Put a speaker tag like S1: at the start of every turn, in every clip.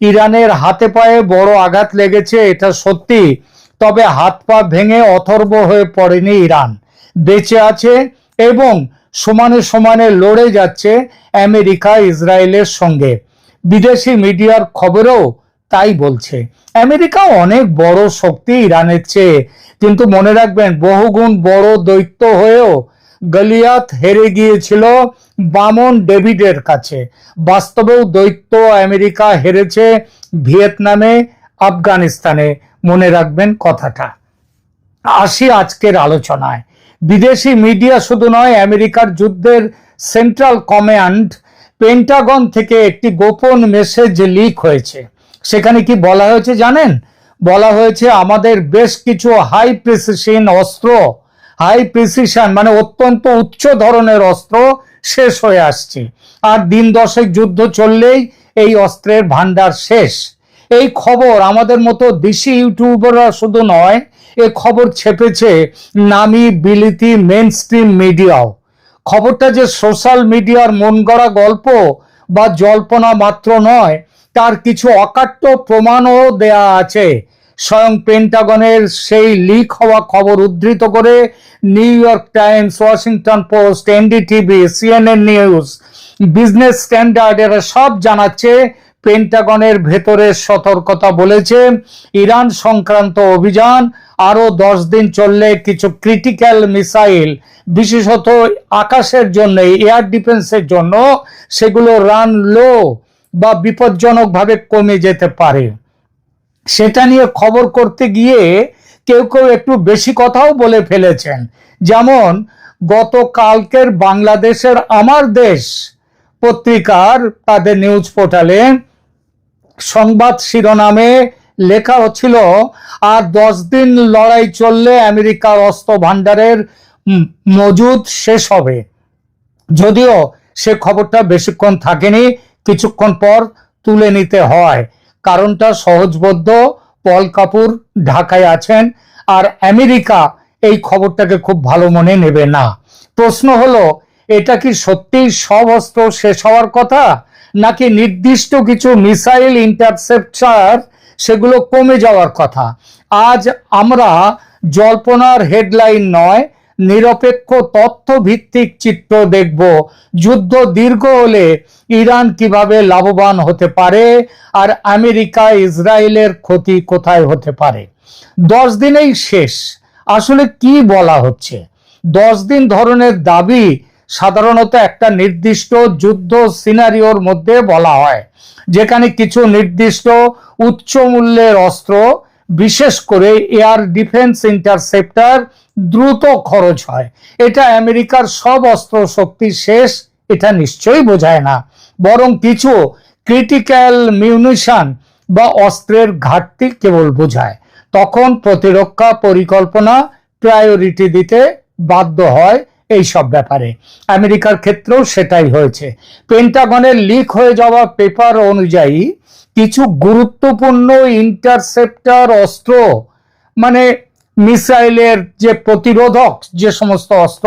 S1: ইরানের হাতে পায়ে বড় আঘাত লেগেছে, এটা সত্যি। তবে হাত পা ভেঙে অথর্ব হয়ে পড়েনি ইরান, বেঁচে আছে এবং সমানে সমানে লড়ে যাচ্ছে আমেরিকা ইসরায়েলের সঙ্গে। বিদেশি মিডিয়ার খবরেও তাই বলছে। আমেরিকা অনেক বড় শক্তি ইরানের চেয়ে, কিন্তু মনে রাখবেন বহুগুণ বড় দৈত্য হয়েও গলিয়াত হেরে গিয়েছিল বামন ডেভিডের কাছে। বাস্তবেও দৈত্য আমেরিকা হেরেছে ভিয়েতনামে, আফগানিস্তানে। মনে রাখবেন কথাটা। আসি আজকের আলোচনায়। বিদেশি মিডিয়া শুধু নয়, আমেরিকার যুদ্ধের সেন্ট্রাল কমান্ড পেন্টাগন থেকে একটি গোপন মেসেজ লিক হয়েছে। সেখানে কি বলা হয়েছে জানেন? বলা হয়েছে আমাদের বেশ কিছু হাই প্রিসিশন অস্ত্র, হাই প্রিসিশন মানে অত্যন্ত উচ্চ ধরনের অস্ত্র শেষ হয়ে আসছে, আর দিন 10 যুদ্ধ চললেই এই অস্ত্রের ভান্ডার শেষ। এই খবর আমাদের মতো দেশি ইউটিউবাররা শুধু নয়, এ খবর ছেপেছে নামি বিলিতি মেন স্ট্রিম মিডিয়াও। খবরটা যে সোশ্যাল মিডিয়ার মন গড়া গল্প বা জল্পনা মাত্র নয়, তার কিছু অকাট্য প্রমাণও দেয়া আছে। স্বয়ং পেন্টাগনের সেই লিক হওয়া খবর উদ্ধৃত করে new York Times, Washington post, NDTV, CNN news, business standard এরা সব জানাচ্ছে পেন্টাগনের ভেতরের সতর্কতা বলেছে ইরান সংক্রান্ত অভিযান আরো 10 দিন চললে কিছু ক্রিটিক্যাল মিসাইল, বিশেষত আকাশের জন্য, এয়ার ডিফেন্সের জন্য, সেগুলো রান লো বা বিপজ্জনকভাবে কমে যেতে পারে। সেটা নিয়ে খবর করতে গিয়ে কেউ কেউ একটু বেশি কথাও বলে ফেলেছেন। যেমন গতকালকের বাংলাদেশের আমার দেশ পত্রিকার তাদের নিউজ পোর্টালে সংবাদ শিরোনামে লেখা হচ্ছিল আর 10 দিন লড়াই চললে আমেরিকার অস্ত্র ভান্ডারের মজুদ শেষ হবে। যদিও সে খবরটা বেশিক্ষণ থাকেনি, কিছুক্ষণ পর তুলে নিতে হয়। কারণটা সহজবোধ্য, পল কাপুর ঢাকায় আছেন আর আমেরিকা এই খবরটাকে খুব ভালো মনে নেবে না। প্রশ্ন হলো, এটা কি সত্যিই সব অস্ত্র শেষ হওয়ার কথা, নাকি নির্দিষ্ট কিছু মিসাইল ইন্টারসেপ্টার সেগুলো কমে যাওয়ার কথা? আজ আমরা জল্পনার হেডলাইন নয়, নিরপেক্ষ তথ্য ভিত্তিক চিত্র দেখব। যুদ্ধ দীর্ঘ হলে ইরান কিভাবে লাভবান হতে পারে আর আমেরিকা ইসরায়েলের ক্ষতি কোথায় হতে পারে। 10 দিনেই শেষ, আসলে কি বলা হচ্ছে? 10 দিন ধরনের দাবি সাধারণত একটা নির্দিষ্ট যুদ্ধ সিনারিওর মধ্যে বলা হয়, যেখানে কিছু নির্দিষ্ট উচ্চ মূল্যের অস্ত্র, বিশেষ করে এয়ার ডিফেন্স ইন্টারসেপ্টার দ্রুত খরচ হয়। এটা আমেরিকার সব অস্ত্র শক্তি শেষ এটা নিশ্চয়ই বোঝায় না, বরং কিছু ক্রিটিক্যাল মিউনিশন বা অস্ত্রের ঘাটতি কেবল বোঝায়। তখন প্রতিরক্ষা পরিকল্পনা প্রায়োরিটি দিতে বাধ্য হয় এই সব ব্যাপারে। আমেরিকার ক্ষেত্রেও সেটাই হয়েছে। পেন্টাগনের লিক হয়ে যাওয়া পেপার অনুযায়ী কিছু গুরুত্বপূর্ণ ইন্টারসেপ্টার অস্ত্র, মানে মিসাইলের যে প্রতিরোধক যে সমস্ত অস্ত্র,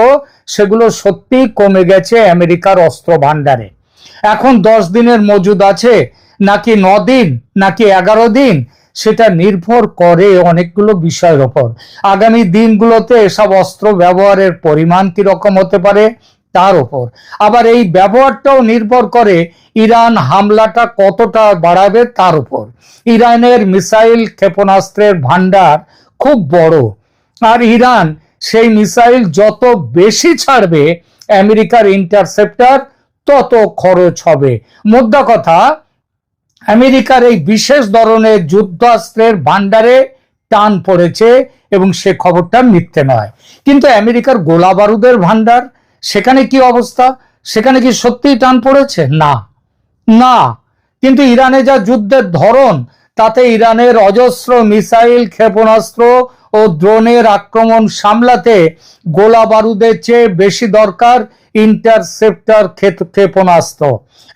S1: সেগুলো সত্যি কমে গেছে আমেরিকার অস্ত্র ভান্ডারে। এখন 10 দিনের মজুদ আছে নাকি 9 দিন নাকি 11 দিন, সেটা নির্ভর করে অনেকগুলো বিষয়ের উপর। আগামী দিনগুলোতে এসব অস্ত্র ব্যবহারের পরিমাণ কিরকম হতে পারে তার উপর। আবার এই ব্যবহারটাও নির্ভর করে ইরান হামলাটা কতটা বাড়াবে তার উপর। ইরানের মিসাইল ক্ষেপণাস্ত্রের ভান্ডার খুব বড়, আর ইরান সেই মিসাইল যত বেশি ছাড়বে আমেরিকার ইন্টারসেপ্টার তত খরচ হবে। মোদ্দা কথা, আমেরিকার এই বিশেষ ধরনের যুদ্ধাস্ত্রের ভান্ডারে টান পড়েছে এবং সে খবরটা মিথ্যে নয়। কিন্তু আমেরিকার গোলা বারুদের ভান্ডার, সেখানে কি অবস্থা? সেখানে কি সত্যিই টান পড়েছে? না না। কিন্তু ইরানে যা যুদ্ধের ধরন, তাতে ইরানের অজস্র মিসাইল, ক্ষেপণাস্ত্র ও ড্রোনের আক্রমণ সামলাতে গোলা বারুদের চেয়ে বেশি দরকার ইন্টারসেপ্টার ক্ষেপণাস্ত্র।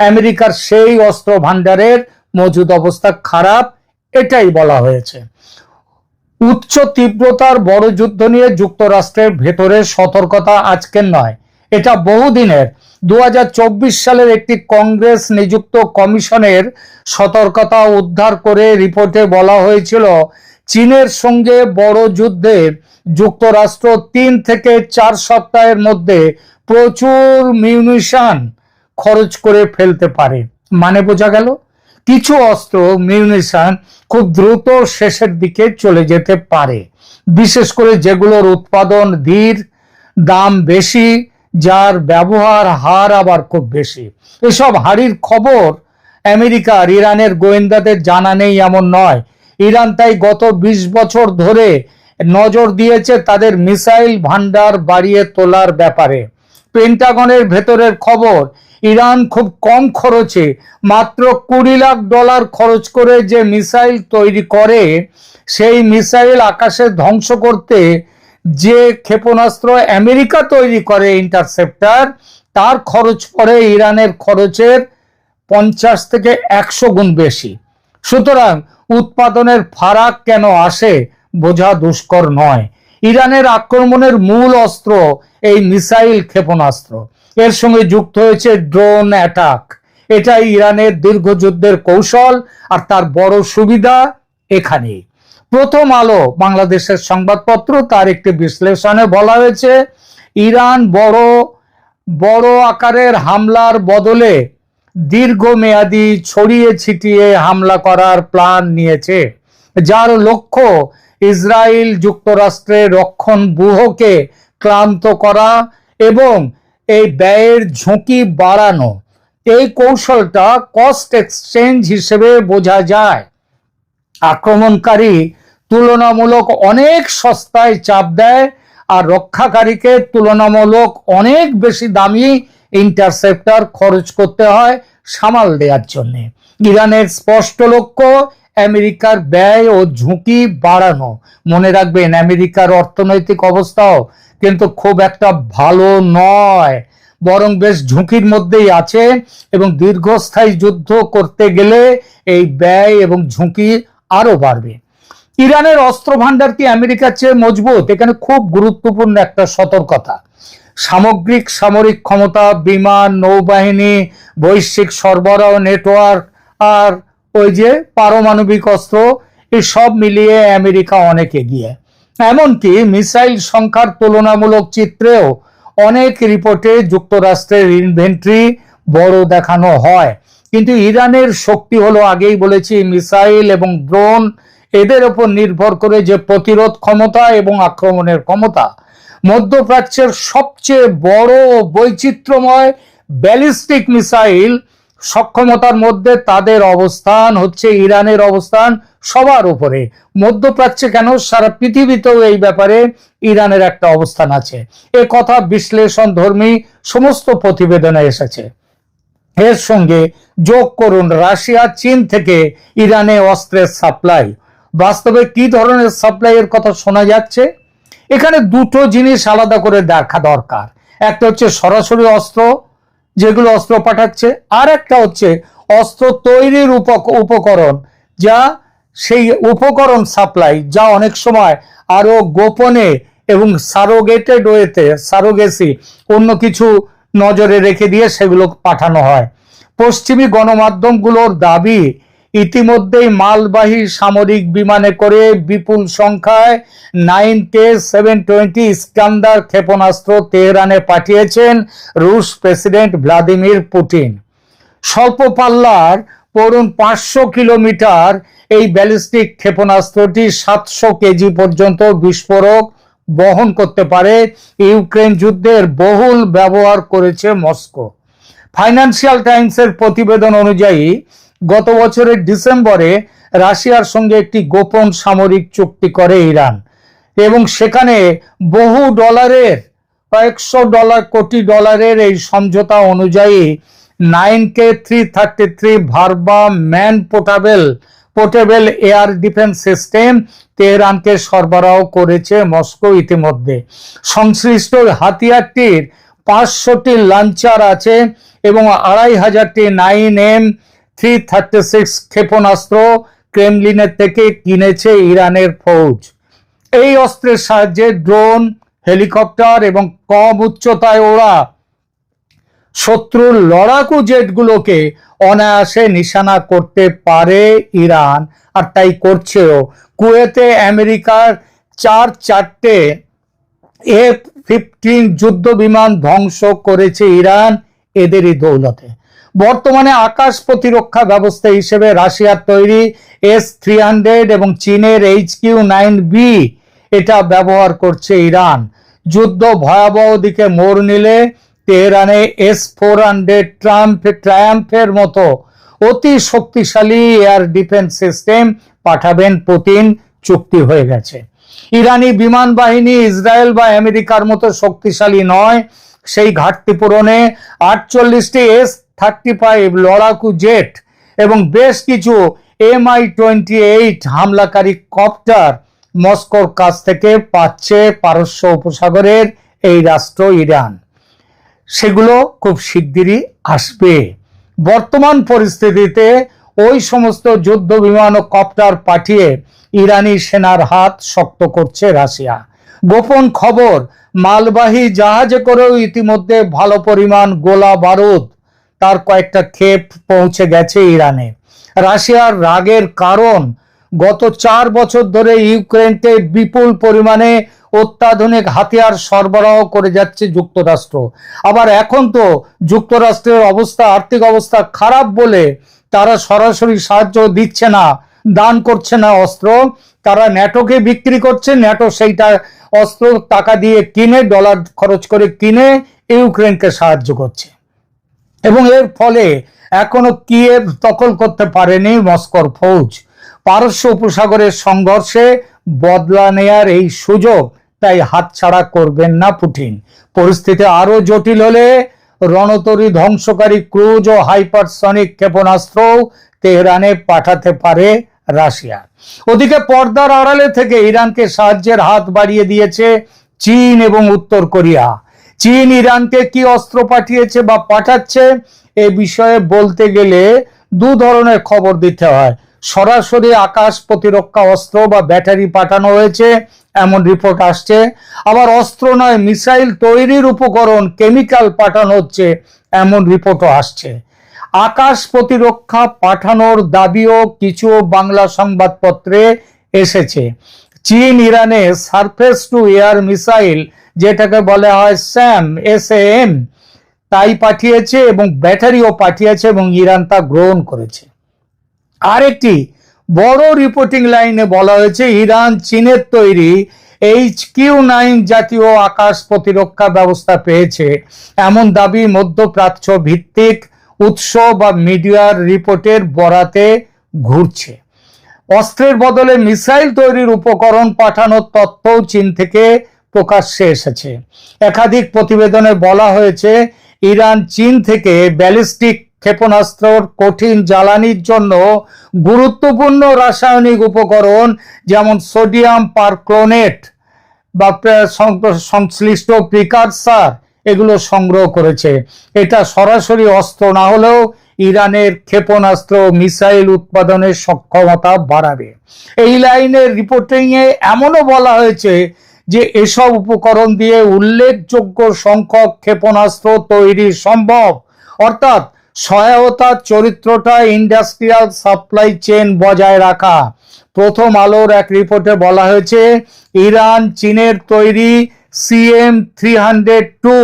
S1: আমেরিকার সেই অস্ত্র ভান্ডারের মজুদ অবস্থা খারাপ, এটাই বলা হয়েছে। উচ্চ তীব্রতার বড় যুদ্ধ নিয়ে যুক্তরাষ্ট্রের ভেতরে সতর্কতা আজকের নয়, এটা বহুদিনের 2024 সালের একটি কংগ্রেস নিযুক্ত কমিশনের সতর্কতা উদ্ধার করে রিপোর্টে বলা হয়েছিল চীনের সঙ্গে বড় যুদ্ধে যুক্তরাষ্ট্র 3 থেকে 4 সপ্তাহের মধ্যে প্রচুর মিউনিশন খরচ করে ফেলতে পারে। মানে বোঝা গেল কিছু অস্ত্র মিউনিশন খুব দ্রুত শেষের দিকে চলে যেতে পারে, বিশেষ করে যেগুলোর উৎপাদন ধীর, দাম বেশি, যার ব্যবহার হার আবার খুব বেশি। এসব হারির খবর আমেরিকার ইরানের গোয়েন্দাদের জানা নেই এমন নয়। ইরান তাই গত 20 বছর ধরে নজর দিয়েছে তাদের মিসাইল ভান্ডার বাড়িয়ে তোলার ব্যাপারে। পেন্টাগনের ভেতরের খবর, ইরান খুব কম খরচে মাত্র $20 লাখ খরচ করে যে মিসাইল তৈরি করে, সেই মিসাইল আকাশে ধ্বংস করতে যে ক্ষেপণাস্ত্র আমেরিকা তৈরি করে ইন্টারসেপ্টর, তার খরচ পড়ে ইরানের খরচের 50 থেকে 100 গুণ বেশি। সুতরাং উৎপাদনের ফারাক কেন আসে বোঝা দুষ্কর নয়। ইরানের আক্রমণের মূল অস্ত্র এই মিসাইল ক্ষেপণাস্ত্র, এর সঙ্গে যুক্ত হয়েছে ড্রোন অ্যাটাক। এটাই ইরানের দীর্ঘযুদ্ধের কৌশল, আর তার বড় সুবিধা এখানেই। প্রথম আলো বাংলাদেশের সংবাদপত্র তার একটি বিশ্লেষণে বলা হয়েছে, ইরান বড় আকারের হামলার বদলে দীর্ঘমেয়াদী ছড়িয়ে ছিটিয়ে হামলা করার প্ল্যান নিয়েছে, যার লক্ষ্য ইসরায়েল যুক্তরাষ্ট্রের রক্ষণ ব্যুহকে ক্লান্ত করা এবং এই ব্যয়ের ঝুঁকি বাড়ানো। এই কৌশলটা কস্ট এক্সচেঞ্জ হিসেবে বোঝা যায়। আক্রমণকারী তুলনামূলক অনেক সস্তায় চাপ দেয়, আর রক্ষাকারীকে তুলনামূলক অনেক বেশি দামি ইন্টারসেপ্টর খরচ করতে হয় সামাল দেওয়ার জন্য। ইরানের স্পষ্ট লক্ষ্য আমেরিকার ব্যয় ও ঝুঁকি বাড়ানো। মনে রাখবেন, আমেরিকার অর্থনৈতিক অবস্থাও কিন্তু খুব একটা ভালো নয়, বরং বেশ ঝুঁকির মধ্যেই আছে, এবং দীর্ঘস্থায়ী যুদ্ধ করতে গেলে এই ব্যয় এবং ঝুঁকি আরো বাড়বে। ইরানের অস্ত্র ভান্ডার কি আমেরিকার চেয়ে মজবুত? এখানে খুব গুরুত্বপূর্ণ একটা সতর্কতা। সামগ্রিক সামরিক ক্ষমতা, বিমান, নৌবাহিনী, বৈশ্বিক সরবরাহ নেটওয়ার্ক, আর ওই যে পারমাণবিক অস্ত্র, এই সব মিলিয়ে আমেরিকা অনেক এগিয়ে। এমনকি মিসাইল সংখ্যার তুলনামূলক চিত্রেও অনেক রিপোর্টে যুক্তরাষ্ট্রের ইনভেন্টরি বড় দেখানো হয়, কিন্তু ইরানের শক্তি হলো, আগেই বলেছি, মিসাইল এবং ড্রোন। এদের উপর নির্ভর করে যে প্রতিরোধ ক্ষমতা এবং আক্রমণের ক্ষমতা। মধ্যপ্রাচ্যের সবচেয়ে বড় ও বৈচিত্র্যময় ব্যালিস্টিক মিসাইল সক্ষমতার মধ্যে তাদের অবস্থান হচ্ছে, ইরানের অবস্থান সবার উপরে। মধ্যপ্রাচ্যে কেন, সারা পৃথিবীতেও এই ব্যাপারে ইরানের একটা অবস্থান আছে। এ কথা বিশ্লেষণ ধর্মী সমস্ত প্রতিবেদনে এসেছে। এর সঙ্গে যোগ করুন রাশিয়া, চীন থেকে ইরানে অস্ত্রের সাপ্লাই। বাস্তবে কি ধরনের সাপ্লাই এর কথা শোনা যাচ্ছে? এখানে দুটো জিনিস আলাদা করে দেখা দরকার। একটা হচ্ছে সরাসরি অস্ত্র, যেগুলো অস্ত্র পাঠাচ্ছে, আর একটা হচ্ছে অস্ত্র তৈরির উপকরণ, যা সেই উপকরণ সাপ্লাই, যা অনেক সময় আরো গোপনে এবং সারোগেটেড ওয়েতে, সারোগেসি, অন্য কিছু নজরে রেখে দিয়ে সেগুলো পাঠানো হয়। পশ্চিমী গণমাধ্যমগুলোর দাবি, ইতিমধ্যেই মালবাহী সামরিক বিমানে করে বিপুল সংখ্যায় 9K720 ইস্কান্দার ক্ষেপণাস্ত্র তেহরানে পাঠিয়েছেন রুশ প্রেসিডেন্ট ভ্লাদিমির পুতিন। স্বল্প পাল্লার পড়ুন 500 কিলোমিটার এই ব্যালিস্টিক ক্ষেপণাস্ত্রটি 700 কেজি পর্যন্ত বিস্ফোরক বহন করতে পারে। ইউক্রেন যুদ্ধের বহুল ব্যবহার করেছে মস্কো। ফাইন্যান্সিয়াল টাইমসের প্রতিবেদন অনুযায়ী গত বছরের ডিসেম্বরে রাশিয়ার সঙ্গে একটি গোপন সামরিক চুক্তি করে ইরান, এবং সেখানে বহু ডলারের, কয়েকশো কোটি ডলারের এই সমঝোতা অনুযায়ী 9K333 Verba man portable air defence system তেহরানকে সরবরাহ করেছে মস্কো ইতিমধ্যে। সংশ্লিষ্ট হাতিয়ারটির 500টি লঞ্চার আছে এবং 2500টি 9M336 ক্ষেপণাস্ত্র ক্রেমলিনের থেকে কিনেছে ইরানের ফৌজ। এই অস্ত্রের সাহায্যে ড্রোন, হেলিকপ্টার এবং কম উচ্চতায় ওড়া শত্রুর লড়াকু জেটগুলোকে অনায়াসে নিশানা করতে পারে ইরান, আর তাই করছেও। কুয়েতে আমেরিকার চারটে F-15 যুদ্ধ বিমান ধ্বংস করেছে ইরান এদেরই দৌলতে। বর্তমানে আকাশ প্রতিরক্ষা ব্যবস্থা হিসেবে রাশিয়ার তৈরি S-300 এবং চীনের HQ-9B এটা ব্যবহার করছে ইরান। যুদ্ধ ভয়াবহ দিকে মোড় নিলে তেহরানে S-400 ট্রায়াম্ফের মতো অতি শক্তিশালী এয়ার ডিফেন্স সিস্টেম পাঠাবেন পুতিন, চুক্তি হয়ে গেছে। ইরানি বিমান বাহিনী ইসরায়েল বা আমেরিকার মতো শক্তিশালী নয়, সেই ঘাটতি পূরণে 48টি S-35 লড়াকু জেট এবং বেশ কিছু Mi-28 হামলাকারী কপ্টার মস্কোর কাছ থেকে পাচ্ছে পারস্য উপসাগরের এই রাষ্ট্র ইরান। সেগুলো খুব শিগগিরই আসবে। বর্তমান পরিস্থিতিতে ওই সমস্ত যুদ্ধ বিমান ও কপ্টার পাঠিয়ে ইরানি সেনার হাত শক্ত করছে রাশিয়া। গোপন খবর, মালবাহী জাহাজে করেও ইতিমধ্যে ভালো পরিমাণ গোলা বারুদ তার কয়েকটা ক্ষেপ পৌঁছে গেছে ইরানে। রাশিয়ার রাগের কারণ, গত 4 বছর ধরে ইউক্রেনকে বিপুল পরিমাণে অত্যাধুনিক হাতিয়ার সরবরাহ করে যাচ্ছে যুক্তরাষ্ট্র। আবার এখন তো যুক্তরাষ্ট্রের আর্থিক অবস্থা খারাপ বলে তারা সরাসরি সাহায্য দিচ্ছে না, দান করছে না অস্ত্র, তারা ন্যাটোকে বিক্রি করছে। ন্যাটো সেইটা অস্ত্র টাকা দিয়ে কিনে, ডলার খরচ করে কিনে ইউক্রেনকে সাহায্য করছে। এবং এর ফলে এখনো কিয়েভ দখল করতে পারেনি মস্কোর ফৌজ। পারস্য উপসাগরের সংঘর্ষে বদলা নেয়ার এই সুযোগ তাই হাতছাড়া করবেন না পুতিন। পরিস্থিতি আরো জটিল হলে রণতরী ধ্বংসকারী ক্রুজ ও হাইপারসনিক ক্ষেপণাস্ত্র তেহরানে পাঠাতে পারে রাশিয়া। ওদিকে পর্দার আড়ালে থেকে ইরানকে সাহায্যের হাত বাড়িয়ে দিয়েছে চীন এবং উত্তর কোরিয়া। চীন ইরানকে কি অস্ত্র পাঠিয়েছে বা পাঠাচ্ছে এ বিষয়ে বলতে গেলে দু ধরনের খবর দিতে হয়। সরাসরি আকাশ প্রতিরক্ষা অস্ত্র বা ব্যাটারি পাঠানো হয়েছে এমন রিপোর্ট আসছে, আবার অস্ত্র নয় মিসাইল তৈরির উপকরণ, কেমিক্যাল পাঠানো হচ্ছে এমন রিপোর্টও আসছে। আকাশ প্রতিরক্ষা পাঠানোর দাবিও কিছু বাংলা সংবাদপত্রে এসেছে। চীন ইরানে সারফেস টু এয়ার মিসাইল, যেটাকে বলা হয় SAM, তাই পাঠিয়েছে এবং ব্যাটারিও পাঠিয়েছে এবং ইরান তা গ্রহণ করেছে। আরেকটি বড় রিপোর্টিং লাইনে বলা হয়েছে ইরান চীনের তৈরি HQ-9 জাতীয় আকাশ প্রতিরক্ষা ব্যবস্থা পেয়েছে, এমন দাবি মধ্যপ্রাচ্য ভিত্তিক উৎস বা মিডিয়ার রিপোর্টের বরাতে ঘুরছে। অস্ত্রের বদলে মিসাইল তৈরির উপকরণ পাঠানোর তথ্যও চীন থেকে প্রকাশ্যে এসেছে। একাধিক প্রতিবেদনে বলা হয়েছে ইরান চীন থেকে ব্যালিস্টিক ক্ষেপণাস্ত্রর কঠিন জ্বালানির জন্য গুরুত্বপূর্ণ রাসায়নিক উপকরণ যেমন সোডিয়াম পারক্লোনেট বা সংশ্লিষ্ট প্রিকারসার এগুলো সংগ্রহ করেছে। এটা সরাসরি অস্ত্র না হলেও ইরানের ক্ষেপণাস্ত্র মিসাইল উৎপাদনের সক্ষমতা বাড়াবে। এই লাইনের রিপোর্টিংয়ে এমনও বলা হয়েছে যে এসব উপকরণ দিয়ে উল্লেখযোগ্য সংখ্যক ক্ষেপণাস্ত্র তৈরি সম্ভব, অর্থাৎ সহায়তার চরিত্রটা ইন্ডাস্ট্রিয়াল সাপ্লাই চেন বজায় রাখা। প্রথম আলোর এক রিপোর্টে বলা হয়েছে ইরান চীনের তৈরি CM-302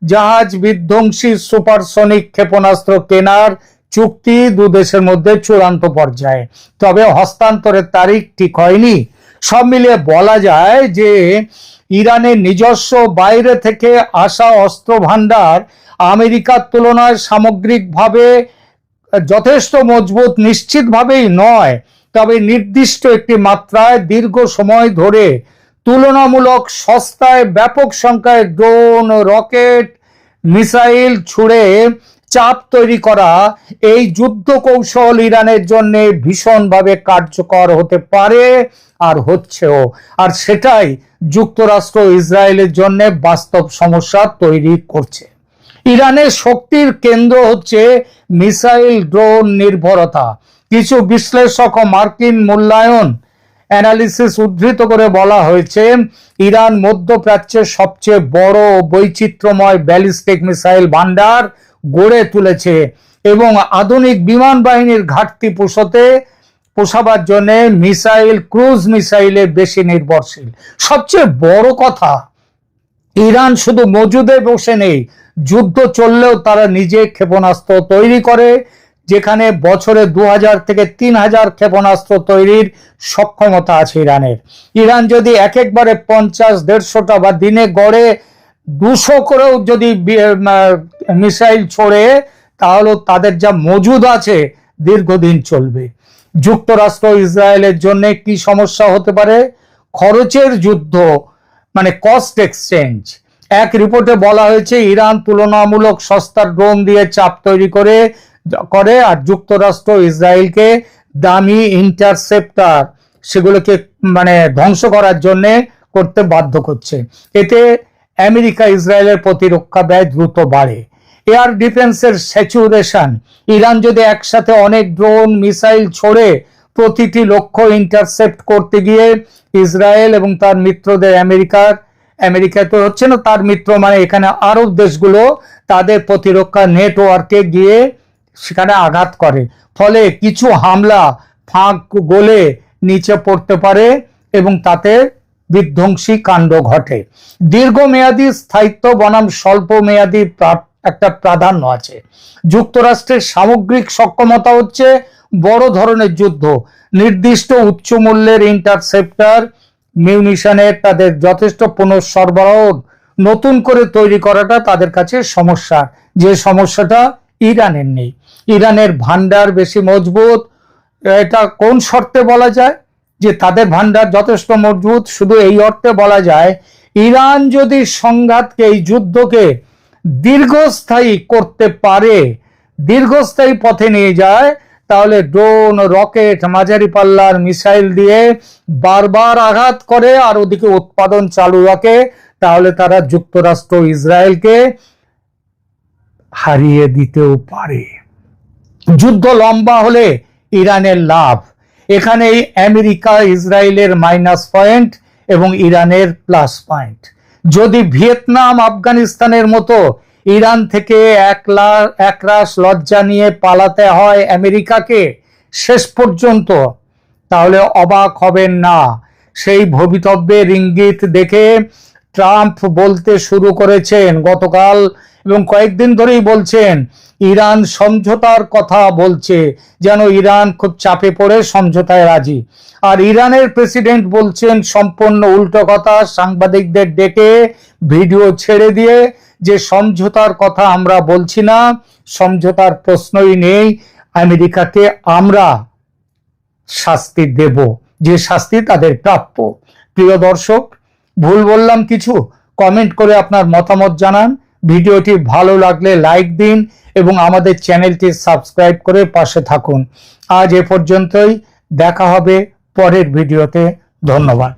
S1: জাহাজ বিধ্বংসী সুপারসনিক ক্ষেপণাস্ত্র কেনার চুক্তি দু দেশের মধ্যে চূড়ান্ত পর্যায়ে, তবে হস্তান্তরের তারিখ ঠিক হয়নি। সব মিলিয়ে বলা যায় যে ইরানের নিজস্ব বাইরে থেকে আসা অস্ত্র ভান্ডার আমেরিকার তুলনায় সামগ্রিকভাবে যথেষ্ট মজবুত নিশ্চিতভাবেই নয়, তবে নির্দিষ্ট একটি মাত্রায় দীর্ঘ সময় ধরে তুলনামূলক সস্তায় ব্যাপক সংখ্যায় ড্রোন, রকেট, মিসাইল ছুড়ে চাপ তৈরি করা এই যুদ্ধ কৌশল ইরানের জন্য ভীষণভাবে কার্যকর হতে পারে আর হচ্ছেও। আর সেটাই যুক্তরাষ্ট্র ইসরায়েলের জন্য বাস্তব সমস্যা তৈরি করছে। ইরানের শক্তির কেন্দ্র হচ্ছে মিসাইল ড্রোন নির্ভরতা। কিছু বিশ্লেষক ও মার্কিন মূল্যায়ন অ্যানালিসিস উদ্ধৃত করে বলা হয়েছে ইরান মধ্যপ্রাচ্যের সবচেয়ে বড় বৈচিত্র্যময় ব্যালিস্টিক মিসাইল ভান্ডার গড়ে তুলেছে এবং আধুনিক বিমান বাহিনীর ঘাটতি পোষাবার জন্য মিসাইল, ক্রুজ মিসাইলে বেশি নির্ভরশীল। সবচেয়ে বড় কথা, ইরান শুধু মজুদে বসে নেই, যুদ্ধ চললেও তারা নিজে ক্ষেপণাস্ত্র তৈরি করে, যেখানে বছরে 2000 থেকে 3000 ক্ষেপণাস্ত্র তৈরির সক্ষমতা আছে ইরানের। ইরান যদি একবারে 50-150টা বা দিনে গড়ে 200 করেও যদি মিসাইল ছোড়ে, তাহলে তাদের যা মজুদ আছে দীর্ঘদিন চলবে। যুক্তরাষ্ট্র ইসরায়েলের জন্য কি সমস্যা হতে পারে? খরচের যুদ্ধ, মানে কস্ট এক্সচেঞ্জ। এক রিপোর্টে বলা হয়েছে ইরান তুলনামূলক সস্তার ড্রোন দিয়ে চাপ তৈরি করে আর যুক্তরাষ্ট্র ইসরায়েলকে দামি ইন্টারসেপ্টর সেগুলোকে ধ্বংস করার জন্য করতে বাধ্য করছে। এতে আমেরিকা ইসরায়েলের প্রতিরক্ষা ব্যয় দ্রুত বাড়ে। এয়ার ডিফেন্সের স্যাচুরেশন, ইরান যদি একসাথে অনেক ড্রোন মিসাইল ছোড়ে, প্রতিটি লক্ষ্য ইন্টারসেপ্ট করতে গিয়ে ইসরায়েল এবং তার মিত্রদের আমেরিকা তো হচ্ছে না, তার মিত্র এখানে আরব দেশগুলো তাদের প্রতিরক্ষা নেটওয়ার্কে গিয়ে সেখানে আঘাত করে, ফলে কিছু হামলা ফাঁক গলে নিচে পড়তে পারে এবং তাতে বিধ্বংসী কাণ্ড ঘটে। দীর্ঘমেয়াদী স্থায়িত্ব বনাম স্বল্প মেয়াদী একটা প্রাধান্য আছে। যুক্তরাষ্ট্রের সামগ্রিক সক্ষমতা হচ্ছে বড় ধরনের যুদ্ধ, নির্দিষ্ট উচ্চ মূল্যের ইন্টারসেপ্টর মিউনিশনের তাদের যথেষ্ট পুনঃসরবরাহ নতুন করে তৈরি করাটা তাদের কাছে সমস্যা, যে সমস্যাটা ইরানের নেই। ইরানের ভান্ডার বেশি মজবুত। এটা কোন শর্তে বলা যায় যে তাদের ভান্ডার যথেষ্ট মজবুত? শুধু এই অর্থে বলা যায়, ইরান যদি সংঘাতকে, এই যুদ্ধকে দীর্ঘস্থায়ী করতে পারে, দীর্ঘস্থায়ী পথে নিয়ে যায়, তাহলে ড্রোন, রকেট, মাঝারি পাল্লার মিসাইল দিয়ে বারবার আঘাত করে আর ওদিকে উৎপাদন চালু রাখে, তাহলে তারা যুক্তরাষ্ট্র ইসরায়েলকে হারিয়ে দিতেও পারে। যুদ্ধ লম্বা হলে ইরানের লাভ। এখানেই আমেরিকা ইসরায়েলের মাইনাস পয়েন্ট এবং ইরানের প্লাস পয়েন্ট। যদি ভিয়েতনাম, আফগানিস্তানের মতো ইরান থেকে একরাশ লজ্জা নিয়ে পালাতে হয় আমেরিকাকে শেষ পর্যন্ত, তাহলে অবাক হবেন না। সেই ভবিতব্যের ইঙ্গিত দেখে ট্রাম্প বলতে শুরু করেছেন গতকাল এবং কয়েকদিন ধরেই বলছেন, ইরান সমঝোতার কথা বলছে, যেন ইরান খুব চাপে পড়ে সমঝোতায় রাজি। আর ইরানের প্রেসিডেন্ট বলছেন সম্পূর্ণ উল্টো কথা, সাংবাদিকদের ডেকে ভিডিও ছেড়ে দিয়ে যে সমঝোতার কথা আমরা বলছি না, সমঝোতার প্রশ্নই নেই, আমেরিকাকে আমরা শাস্তি দেব, যে শাস্তি তাদের প্রাপ্য। প্রিয় দর্শক, ভুল বললাম কিছু? কমেন্ট করে আপনার মতামত জানান। ভিডিওটি ভালো লাগলে লাইক দিন এবং আমাদের চ্যানেলটি সাবস্ক্রাইব করে পাশে থাকুন। আজ এ পর্যন্তই, দেখা হবে পরের ভিডিওতে। ধন্যবাদ।